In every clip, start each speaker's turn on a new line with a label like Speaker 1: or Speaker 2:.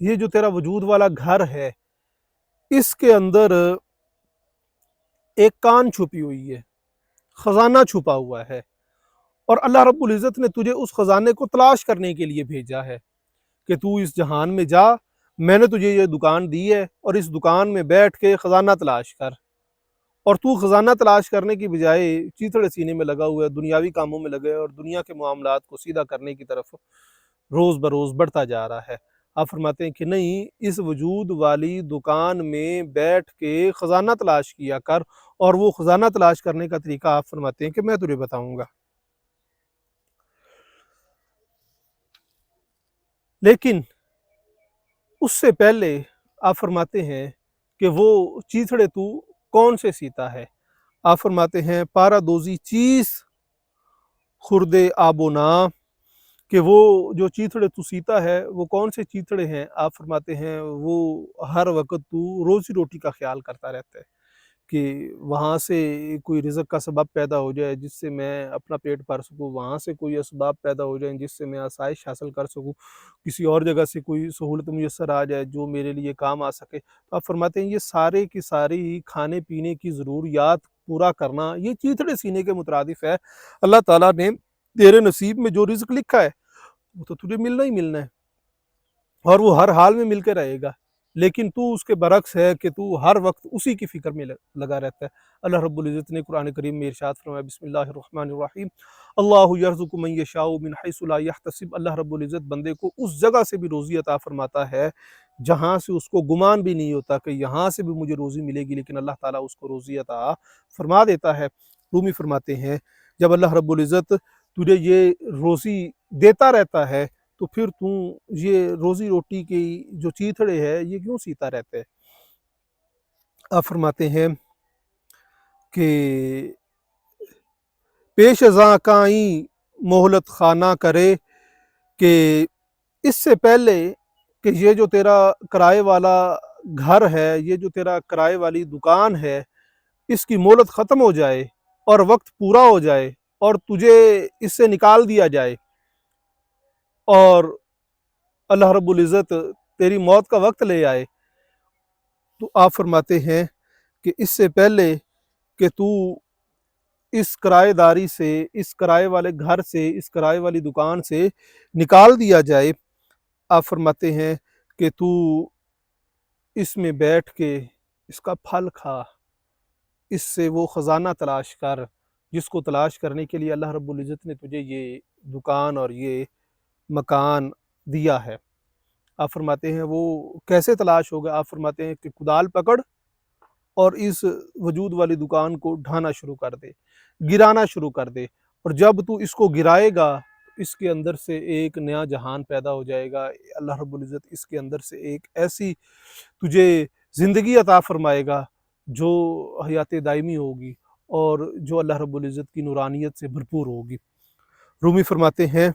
Speaker 1: یہ جو تیرا وجود والا گھر ہے اس کے اندر ایک کان چھپی ہوئی ہے، خزانہ چھپا ہوا ہے، اور اللہ رب العزت نے تجھے اس خزانے کو تلاش کرنے کے لیے بھیجا ہے کہ تو اس جہان میں جا، میں نے تجھے یہ دکان دی ہے اور اس دکان میں بیٹھ کے خزانہ تلاش کر۔ اور تو خزانہ تلاش کرنے کی بجائے چیتڑے سینے میں لگا ہوا ہے، دنیاوی کاموں میں لگے اور دنیا کے معاملات کو سیدھا کرنے کی طرف روز بروز بڑھتا جا رہا ہے۔ آپ فرماتے ہیں کہ نہیں، اس وجود والی دکان میں بیٹھ کے خزانہ تلاش کیا کر، اور وہ خزانہ تلاش کرنے کا طریقہ آپ فرماتے ہیں کہ میں تجھے بتاؤں گا۔ لیکن اس سے پہلے آپ فرماتے ہیں کہ وہ چیتڑے تو کون سے سیتا ہے؟ آپ فرماتے ہیں پارا دوزی چیز خرد آب و نا، کہ وہ جو چیتڑے تو سیتا ہے وہ کون سے چیتڑے ہیں؟ آپ فرماتے ہیں وہ ہر وقت تو روزی روٹی کا خیال کرتا رہتا ہے کہ وہاں سے کوئی رزق کا سبب پیدا ہو جائے جس سے میں اپنا پیٹ بھر سکوں، وہاں سے کوئی اسباب پیدا ہو جائیں جس سے میں آسائش حاصل کر سکوں، کسی اور جگہ سے کوئی سہولت میسر آ جائے جو میرے لیے کام آ سکے۔ تو آپ فرماتے ہیں یہ سارے کی ساری کھانے پینے کی ضروریات پورا کرنا یہ چیتڑے سینے کے مترادف ہے۔ اللہ تعالیٰ نے تیرے نصیب میں جو رزق لکھا ہے وہ تو تجھے ملنا ہی ملنا ہے، اور وہ ہر حال میں مل کے رہے گا، لیکن تو اس کے برعکس ہے کہ تو ہر وقت اسی کی فکر میں لگا رہتا ہے۔ اللہ رب العزت نے قرآن کریم میں ارشاد فرمایا، بسم اللہ الرحمن الرحیم، اللہ یرزق من یشاء من حیث لا یحتسب، اللہ رب العزت بندے کو اس جگہ سے بھی روزی عطا فرماتا ہے جہاں سے اس کو گمان بھی نہیں ہوتا کہ یہاں سے بھی مجھے روزی ملے گی، لیکن اللہ تعالیٰ اس کو روزی عطا فرما دیتا ہے۔ رومی فرماتے ہیں جب اللہ رب العزت تجھے یہ روزی دیتا رہتا ہے تو پھر تو یہ روزی روٹی کی جو چیتڑے ہے یہ کیوں سیتا رہتا ہے؟ آپ فرماتے ہیں کہ پیش ازاں کائیں مہلت خانہ کرے، کہ اس سے پہلے کہ یہ جو تیرا کرائے والا گھر ہے، یہ جو تیرا کرائے والی دکان ہے، اس کی مہلت ختم ہو جائے اور وقت پورا ہو جائے اور تجھے اس سے نکال دیا جائے، اور اللہ رب العزت تیری موت کا وقت لے آئے، تو آپ فرماتے ہیں کہ اس سے پہلے کہ تو اس کرائے داری سے، اس کرائے والے گھر سے، اس کرائے والی دکان سے نکال دیا جائے، آپ فرماتے ہیں کہ تو اس میں بیٹھ کے اس کا پھل کھا، اس سے وہ خزانہ تلاش کر جس کو تلاش کرنے کے لیے اللہ رب العزت نے تجھے یہ دکان اور یہ مکان دیا ہے۔ آپ فرماتے ہیں وہ کیسے تلاش ہوگا؟ آپ فرماتے ہیں کہ کدال پکڑ اور اس وجود والی دکان کو ڈھانا شروع کر دے، گرانا شروع کر دے، اور جب تو اس کو گرائے گا اس کے اندر سے ایک نیا جہان پیدا ہو جائے گا۔ اللہ رب العزت اس کے اندر سے ایک ایسی تجھے زندگی عطا فرمائے گا جو حیات دائمی ہوگی اور جو اللہ رب العزت کی نورانیت سے بھرپور ہوگی۔ رومی فرماتے ہیں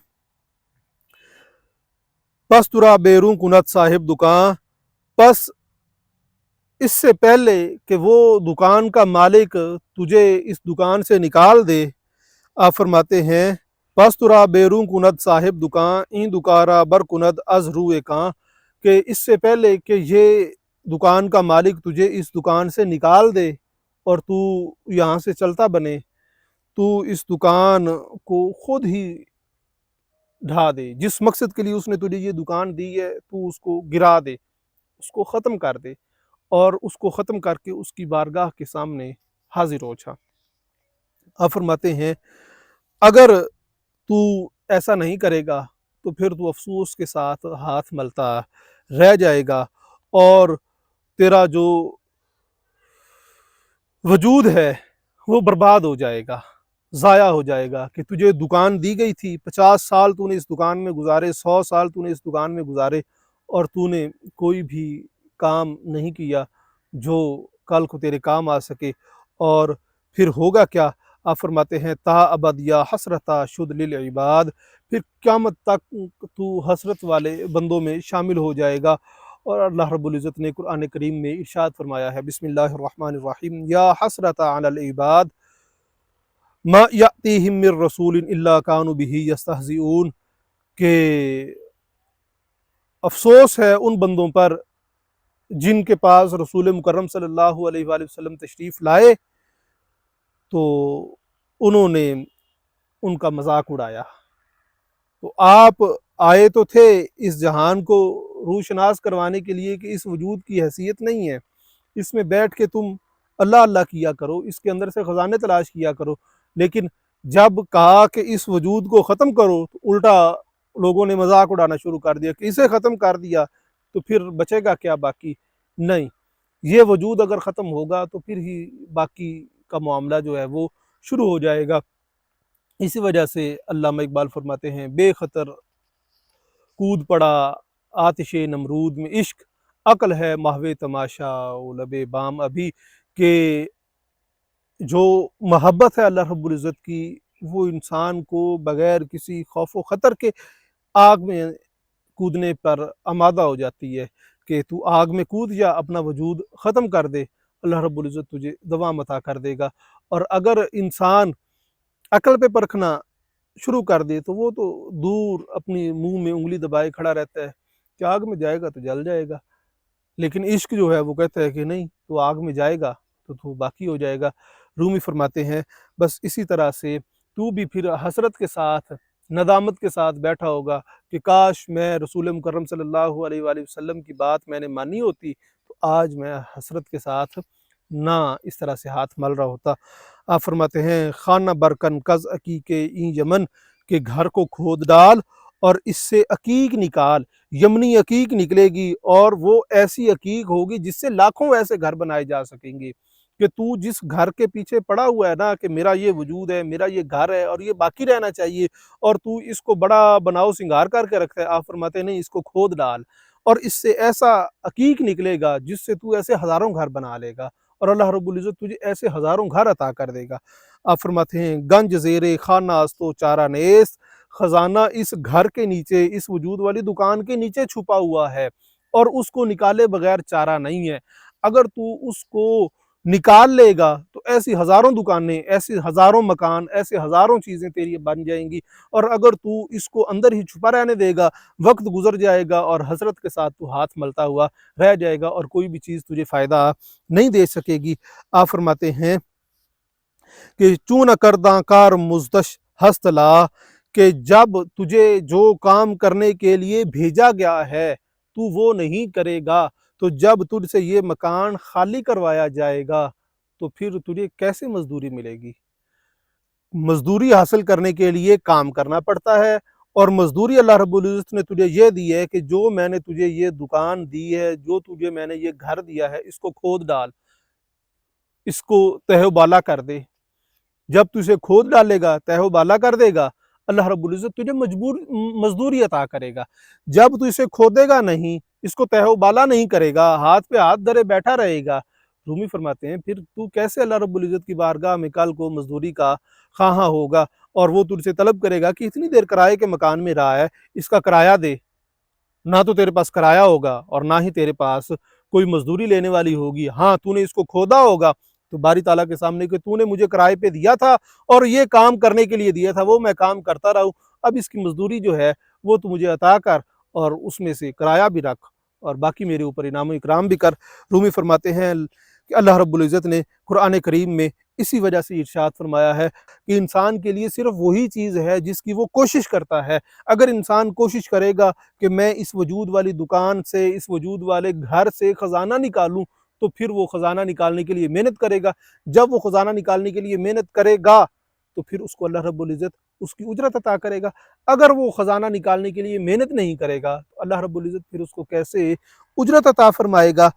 Speaker 1: پس ترا بیرون کنت صاحب دکان، پس اس سے پہلے کہ وہ دکان کا مالک تجھے اس دکان سے نکال دے، آپ فرماتے ہیں پس ترا بیرون کند صاحب دکان این دکارا بر کند از روئے کان، کہ اس سے پہلے کہ یہ دکان کا مالک تجھے اس دکان سے نکال دے اور تو یہاں سے چلتا بنے، تو اس دکان کو خود ہی ڈھا دے، جس مقصد کے لیے اس نے تجھے یہ دکان دی ہے تو اس کو گرا دے، اس کو ختم کر دے، اور اس کو ختم کر کے اس کی بارگاہ کے سامنے حاضر ہو جا۔ آپ فرماتے ہیں اگر تو ایسا نہیں کرے گا تو پھر تو افسوس کے ساتھ ہاتھ ملتا رہ جائے گا، اور تیرا جو وجود ہے وہ برباد ہو جائے گا، ضائع ہو جائے گا، کہ تجھے دکان دی گئی تھی، 50 سال تو نے اس دکان میں گزارے، 100 سال تو نے اس دکان میں گزارے، اور تو نے کوئی بھی کام نہیں کیا جو کل کو تیرے کام آ سکے، اور پھر ہوگا کیا؟ آپ فرماتے ہیں تا ابد یا حسرتا شد للعباد، پھر قیامت تک تو حسرت والے بندوں میں شامل ہو جائے گا۔ اور اللہ رب العزت نے قرآن کریم میں ارشاد فرمایا ہے، بسم اللہ الرحمن الرحیم، یا حسرت علی العباد ما یأتیہم من رسول الا کانوا بہ یستہزئون، کہ افسوس ہے ان بندوں پر جن کے پاس رسول مکرم صلی اللہ علیہ وآلہ وسلم تشریف لائے تو انہوں نے ان کا مذاق اڑایا۔ تو آپ آئے تو تھے اس جہان کو روشناس کروانے کے لیے کہ اس وجود کی حیثیت نہیں ہے، اس میں بیٹھ کے تم اللہ اللہ کیا کرو، اس کے اندر سے خزانے تلاش کیا کرو، لیکن جب کہا کہ اس وجود کو ختم کرو تو الٹا لوگوں نے مذاق اڑانا شروع کر دیا کہ اسے ختم کر دیا تو پھر بچے گا کیا باقی؟ نہیں، یہ وجود اگر ختم ہوگا تو پھر ہی باقی کا معاملہ جو ہے وہ شروع ہو جائے گا۔ اسی وجہ سے علامہ اقبال فرماتے ہیں بے خطر کود پڑا آتش نمرود میں عشق، عقل ہے محو تماشا و لب بام ابھی، کہ جو محبت ہے اللہ رب العزت کی وہ انسان کو بغیر کسی خوف و خطر کے آگ میں کودنے پر آمادہ ہو جاتی ہے کہ تو آگ میں کود جا، اپنا وجود ختم کر دے، اللہ رب العزت تجھے دوام عطا کر دے گا۔ اور اگر انسان عقل پہ پرکھنا شروع کر دے تو وہ تو دور اپنی منہ میں انگلی دبائے کھڑا رہتا ہے کہ آگ میں جائے گا تو جل جائے گا، لیکن عشق جو ہے وہ کہتا ہے کہ نہیں، تو آگ میں جائے گا تو باقی ہو جائے گا۔ رومی فرماتے ہیں بس اسی طرح سے تو بھی پھر حسرت کے ساتھ، ندامت کے ساتھ بیٹھا ہوگا کہ کاش میں رسول مکرم صلی اللہ علیہ وآلہ وسلم کی بات میں نے مانی ہوتی تو آج میں حسرت کے ساتھ نہ اس طرح سے ہاتھ مل رہا ہوتا۔ آپ فرماتے ہیں خانہ برکن کز عقیق این یمن، کہ گھر کو کھود ڈال اور اس سے عقیق نکال، یمنی عقیق نکلے گی اور وہ ایسی عقیق ہوگی جس سے لاکھوں ایسے گھر بنائے جا سکیں گے، کہ تو جس گھر کے پیچھے پڑا ہوا ہے نا کہ میرا یہ وجود ہے، میرا یہ گھر ہے اور یہ باقی رہنا چاہیے، اور تو اس کو بڑا بناؤ سنگار کر کے رکھتا ہے، آپ فرماتے ہیں نہیں، اس کو کھود ڈال اور اس سے ایسا عقیق نکلے گا جس سے تو ایسے ہزاروں گھر بنا لے گا اور اللہ رب العزت تجھے ایسے ہزاروں گھر عطا کر دے گا۔ آپ فرماتے ہیں گنج زیر خانہ است و چارہ نیست، خزانہ اس گھر کے نیچے، اس وجود والی دکان کے نیچے چھپا ہوا ہے اور اس کو نکالے بغیر چارہ نہیں ہے۔ اگر تو اس کو نکال لے گا تو ایسی ہزاروں دکانیں، ایسی ہزاروں مکان، ایسے ہزاروں چیزیں تیری بن جائیں گی، اور اگر تو اس کو اندر ہی چھپا رہنے دے گا، وقت گزر جائے گا اور حسرت کے ساتھ تو ہاتھ ملتا ہوا رہ جائے گا اور کوئی بھی چیز تجھے فائدہ نہیں دے سکے گی۔ آپ فرماتے ہیں کہ چون کرداں کار مزدش ہست لا، کہ جب تجھے جو کام کرنے کے لیے بھیجا گیا ہے تو وہ نہیں کرے گا، تو جب تجھ سے یہ مکان خالی کروایا جائے گا تو پھر تجھے کیسے مزدوری ملے گی؟ مزدوری حاصل کرنے کے لیے کام کرنا پڑتا ہے، اور مزدوری اللہ رب العزت نے تجھے یہ دی ہے کہ جو میں نے تجھے یہ دکان دی ہے، جو تجھے میں نے یہ گھر دیا ہے، اس کو کھود ڈال، اس کو تہہ و بالا کر دے۔ جب تو اسے کھود ڈالے گا، تہہ و بالا کر دے گا، اللہ رب العزت تجھے مزدوری عطا کرے گا۔ جب تو اسے کھودے گا نہیں، اس کو تہہ و بالا نہیں کرے گا، ہاتھ پہ ہاتھ دھرے بیٹھا رہے گا، رومی فرماتے ہیں پھر تو کیسے اللہ رب العزت کی بارگاہ میں کل کو مزدوری کا خواہاں ہوگا، اور وہ تجھ سے طلب کرے گا کہ اتنی دیر کرائے کے مکان میں رہا ہے، اس کا کرایہ دے۔ نہ تو تیرے پاس کرایہ ہوگا اور نہ ہی تیرے پاس کوئی مزدوری لینے والی ہوگی۔ ہاں، تو نے اس کو کھودا ہوگا تو باری تعالیٰ کے سامنے کہ تو نے مجھے کرائے پہ دیا تھا اور یہ کام کرنے کے لیے دیا تھا، وہ میں کام کرتا رہا ہوں، اب اس کی مزدوری جو ہے وہ تو مجھے عطا کر اور اس میں سے کرایہ بھی رکھ اور باقی میرے اوپر انعام و اکرام بھی کر۔ رومی فرماتے ہیں کہ اللہ رب العزت نے قرآن کریم میں اسی وجہ سے ارشاد فرمایا ہے کہ انسان کے لیے صرف وہی چیز ہے جس کی وہ کوشش کرتا ہے۔ اگر انسان کوشش کرے گا کہ میں اس وجود والی دکان سے، اس وجود والے گھر سے خزانہ نکالوں، تو پھر وہ خزانہ نکالنے کے لیے محنت کرے گا۔ جب وہ خزانہ نکالنے کے لیے محنت کرے گا تو پھر اس کو اللہ رب العزت اس کی اجرت عطا کرے گا۔ اگر وہ خزانہ نکالنے کے لیے محنت نہیں کرے گا تو اللہ رب العزت پھر اس کو کیسے اجرت عطا فرمائے گا؟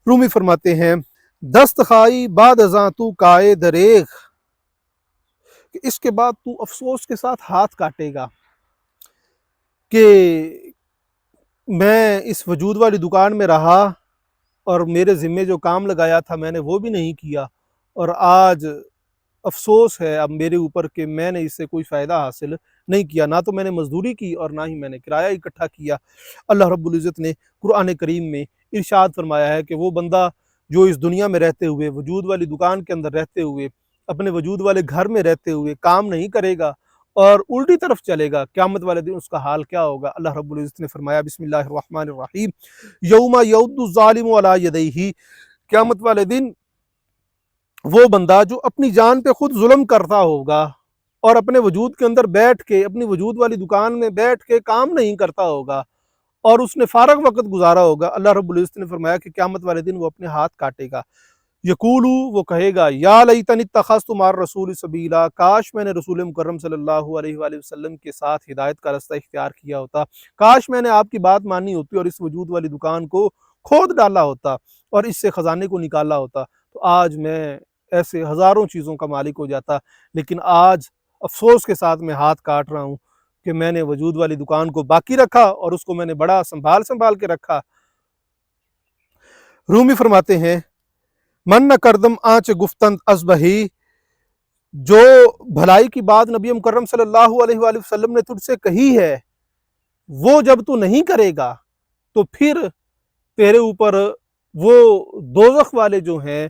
Speaker 1: رومی فرماتے ہیں دست خائی بعد ازاں تو کائے دریغ، کہ اس کے بعد تو افسوس کے ساتھ ہاتھ کاٹے گا کہ میں اس وجود والی دکان میں رہا اور میرے ذمے جو کام لگایا تھا میں نے وہ بھی نہیں کیا، اور آج افسوس ہے اب میرے اوپر کہ میں نے اس سے کوئی فائدہ حاصل نہیں کیا، نہ تو میں نے مزدوری کی اور نہ ہی میں نے کرایہ اکٹھا کیا۔ اللہ رب العزت نے قرآن کریم میں ارشاد فرمایا ہے کہ وہ بندہ جو اس دنیا میں رہتے ہوئے، وجود والی دکان کے اندر رہتے ہوئے، اپنے وجود والے گھر میں رہتے ہوئے کام نہیں کرے گا اور الٹی طرف چلے گا، قیامت والے دن اس کا حال کیا ہوگا؟ اللہ رب العزت نے فرمایا بسم اللہ الرحمن الرحیم یوم یعض الظالم علی یدیہ، قیامت والے دن وہ بندہ جو اپنی جان پہ خود ظلم کرتا ہوگا اور اپنے وجود کے اندر بیٹھ کے، اپنی وجود والی دکان میں بیٹھ کے کام نہیں کرتا ہوگا اور اس نے فارغ وقت گزارا ہوگا، اللہ رب العزت نے فرمایا کہ قیامت والے دن وہ اپنے ہاتھ کاٹے گا، یقولو وہ کہے گا یا لیتنی اتخذت مع الرسول سبیلا، کاش میں نے رسول مکرم صلی اللہ علیہ وآلہ وسلم کے ساتھ ہدایت کا رستہ اختیار کیا ہوتا، کاش میں نے آپ کی بات مانی ہوتی اور اس وجود والی دکان کو کھود ڈالا ہوتا اور اس سے خزانے کو نکالا ہوتا، تو آج میں ایسے ہزاروں چیزوں کا مالک ہو جاتا، لیکن آج افسوس کے ساتھ میں ہاتھ کاٹ رہا ہوں کہ میں نے وجود والی دکان کو باقی رکھا اور اس کو میں نے بڑا سنبھال کے رکھا۔ رومی فرماتے ہیں من نہ کردم آنچ گفتند از بہی، جو بھلائی کی بات نبی مکرم صلی اللہ علیہ وآلہ وسلم نے تجھ سے کہی ہے وہ جب تو نہیں کرے گا تو پھر تیرے اوپر وہ دوزخ والے جو ہیں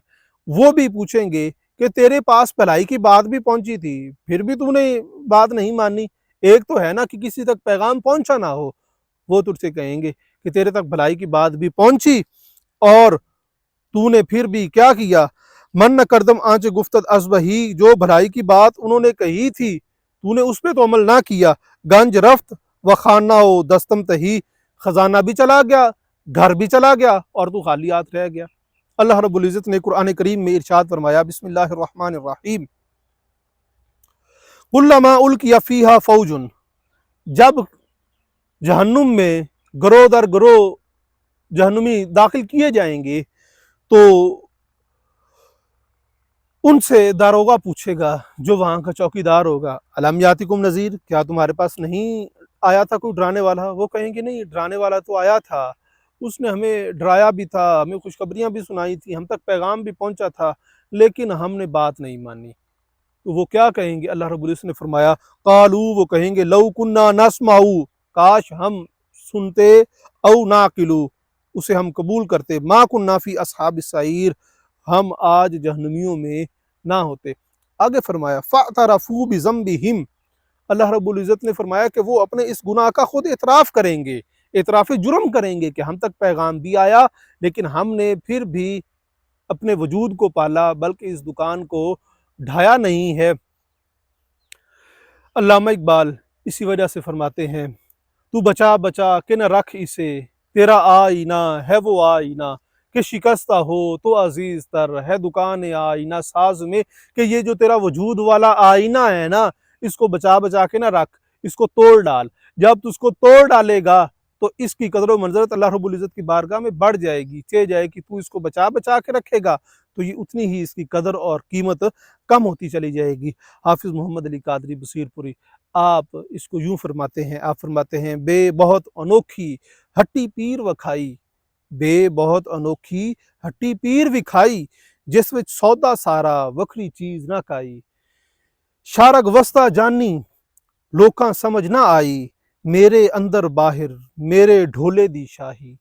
Speaker 1: وہ بھی پوچھیں گے کہ تیرے پاس بھلائی کی بات بھی پہنچی تھی پھر بھی تو نے بات نہیں مانی، ایک تو ہے نا کہ کسی تک پیغام پہنچا نہ ہو، وہ تجھ سے کہیں گے کہ تیرے تک بھلائی کی بات بھی پہنچی اور تو نے پھر بھی کیا کیا، من نہ کردم آنچ گفتد از بہی، جو بھلائی کی بات انہوں نے کہی تھی تو نے اس پہ تو عمل نہ کیا، گنج رفت و خانہ و دستم تہی، خزانہ بھی چلا گیا، گھر بھی چلا گیا اور تو خالی ہاتھ رہ گیا۔ اللہ رب العزت نے قرآن کریم میں ارشاد فرمایا بسم اللہ الرحمن الرحیم کلما القی فیہا فوج، جب جہنم میں گروہ در گروہ جہنمی داخل کیے جائیں گے تو ان سے داروغہ پوچھے گا جو وہاں کا چوکیدار ہوگا الم یاتکم نذیر، کیا تمہارے پاس نہیں آیا تھا کوئی ڈرانے والا؟ وہ کہیں گے نہیں، ڈرانے والا تو آیا تھا، اس نے ہمیں ڈرایا بھی تھا، ہمیں خوشخبریاں بھی سنائی تھی، ہم تک پیغام بھی پہنچا تھا، لیکن ہم نے بات نہیں مانی۔ تو وہ کیا کہیں گے؟ اللہ رب العزت نے فرمایا قالو، وہ کہیں گے لو کننا نسمع، کاش ہم سنتے، او ناقلو، اسے ہم قبول کرتے، ما کننا فی اصحاب السعیر، ہم آج جہنمیوں میں نہ ہوتے۔ آگے فرمایا فاعترفوا بذنبہم، اللہ رب العزت نے فرمایا کہ وہ اپنے اس گناہ کا خود اعتراف کریں گے، اعتراف جرم کریں گے کہ ہم تک پیغام بھی آیا لیکن ہم نے پھر بھی اپنے وجود کو پالا بلکہ اس دکان کو ڈھایا نہیں ہے۔ علامہ اقبال اسی وجہ سے فرماتے ہیں تو بچا بچا کہ نہ رکھ اسے، تیرا آئینہ ہے وہ آئینہ کہ شکستہ ہو تو عزیز تر ہے دکان آئینہ ساز میں، کہ یہ جو تیرا وجود والا آئینہ ہے نا اس کو بچا بچا کے نہ رکھ، اس کو توڑ ڈال، جب تو اس کو توڑ ڈالے گا تو اس کی قدر و منزلت اللہ رب العزت کی بارگاہ میں بڑھ جائے گی، چہ جائے کہ تو اس کو بچا بچا کے رکھے گا تو یہ اتنی ہی اس کی قدر اور قیمت کم ہوتی چلی جائے گی۔ حافظ محمد علی قادری بصیر پوری آپ اس کو یوں فرماتے ہیں، آپ فرماتے ہیں بے بہت انوکھی ہٹی پیر وکھائی، بے بہت انوکھی ہٹی پیر وکھائی، جس وچ سودا سارا وکھری چیز نہ کائی، شارگ وسطہ جانی لوکاں سمجھ نہ آئی، میرے اندر باہر میرے ڈھولے دی شاہی،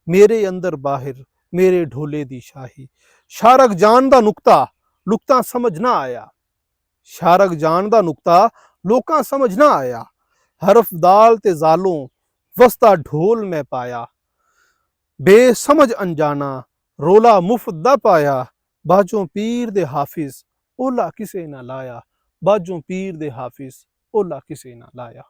Speaker 1: میرے اندر باہر میرے ڈھولے دی شاہی، شارگ جان دا نکتہ لوکاں سمجھ نہ آیا، شارگ جان دا نکتہ لوکاں سمجھ نہ آیا، حرف دال تے زالوں وسطہ ڈھول میں پایا، بے سمجھ انجانا رولا مفت دا پایا، باجوں پیر دے حافظ اولا کسے نہ لایا، باجوں پیر دے حافظ اولا کسے نہ لایا۔